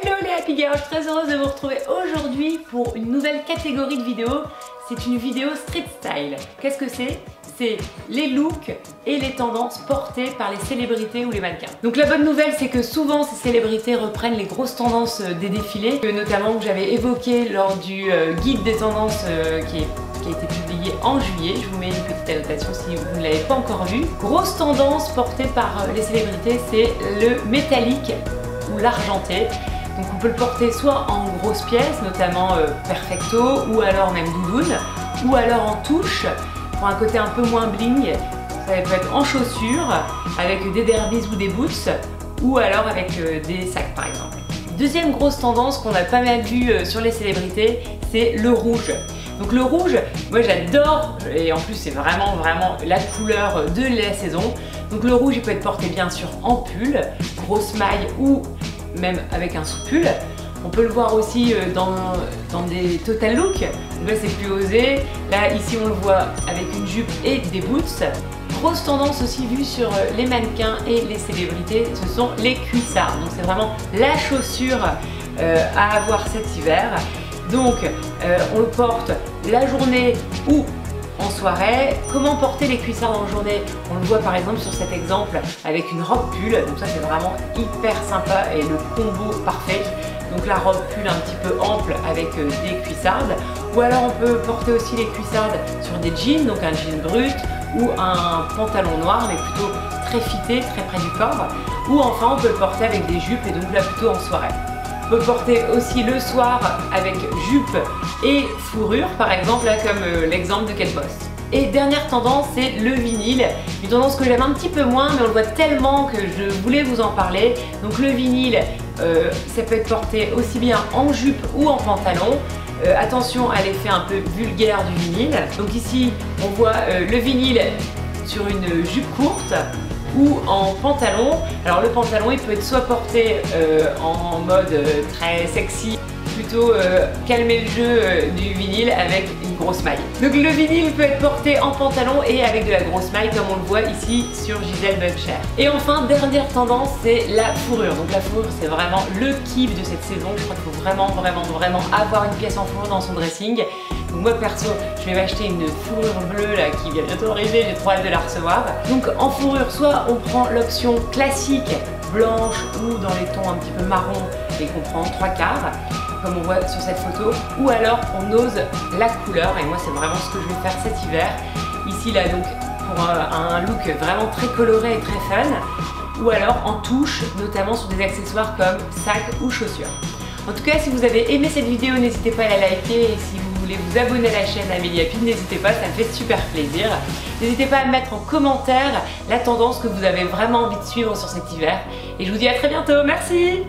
Hello les Happy Girls, très heureuse de vous retrouver aujourd'hui pour une nouvelle catégorie de vidéos. C'est une vidéo street style. Qu'est-ce que c'est? C'est les looks et les tendances portées par les célébrités ou les mannequins. Donc la bonne nouvelle, c'est que souvent ces célébrités reprennent les grosses tendances des défilés, notamment que j'avais évoqué lors du guide des tendances qui a été publié en juillet. Je vous mets une petite annotation si vous ne l'avez pas encore vu. Grosse tendance portée par les célébrités, c'est le métallique ou l'argenté. Donc on peut le porter soit en grosses pièces, notamment perfecto, ou alors même doudoune, ou alors en touche, pour un côté un peu moins bling. Ça peut être en chaussures, avec des derbies ou des boots, ou alors avec des sacs par exemple. Deuxième grosse tendance qu'on a pas mal vue sur les célébrités, c'est le rouge. Donc le rouge, moi j'adore, et en plus c'est vraiment la couleur de la saison. Donc le rouge il peut être porté bien sûr en pull, grosse maille ou même avec un sous-pull. On peut le voir aussi dans des total looks. Donc là c'est plus osé. Là ici on le voit avec une jupe et des boots. Grosse tendance aussi vue sur les mannequins et les célébrités, ce sont les cuissards. Donc c'est vraiment la chaussure à avoir cet hiver. Donc on le porte la journée ou en soirée. Comment porter les cuissards en journée? On le voit par exemple sur cet exemple avec une robe pull. Donc ça c'est vraiment hyper sympa et le combo parfait. Donc la robe pull un petit peu ample avec des cuissardes. Ou alors on peut porter aussi les cuissardes sur des jeans, donc un jean brut ou un pantalon noir mais plutôt très fité, très près du corps. Ou enfin on peut le porter avec des jupes et donc là plutôt en soirée. On peut porter aussi le soir avec jupe et fourrure, par exemple, là comme l'exemple de Kate Moss. Et dernière tendance, c'est le vinyle. Une tendance que j'aime un petit peu moins, mais on le voit tellement que je voulais vous en parler. Donc le vinyle, ça peut être porté aussi bien en jupe ou en pantalon. Attention à l'effet un peu vulgaire du vinyle. Donc ici, on voit le vinyle sur une jupe courte ou en pantalon. Alors le pantalon il peut être soit porté en mode très sexy, plutôt calmer le jeu du vinyle avec une grosse maille. Donc le vinyle peut être porté en pantalon et avec de la grosse maille comme on le voit ici sur Gisèle Bündchen. Et enfin dernière tendance, c'est la fourrure. Donc la fourrure c'est vraiment le kiff de cette saison. Je crois qu'il faut vraiment avoir une pièce en fourrure dans son dressing. Donc moi perso, je vais m'acheter une fourrure bleue là qui vient bientôt arriver, j'ai trop hâte de la recevoir. Donc en fourrure, soit on prend l'option classique blanche ou dans les tons un petit peu marron et qu'on prend 3/4 comme on voit sur cette photo, ou alors on ose la couleur et moi c'est vraiment ce que je vais faire cet hiver. Ici là donc pour un look vraiment très coloré et très fun, ou alors en touche, notamment sur des accessoires comme sacs ou chaussures. En tout cas, si vous avez aimé cette vidéo, n'hésitez pas à la liker et si vous voulez vous abonner à la chaîne Amélie Happy, n'hésitez pas, ça me fait super plaisir. N'hésitez pas à mettre en commentaire la tendance que vous avez vraiment envie de suivre sur cet hiver. Et je vous dis à très bientôt, merci!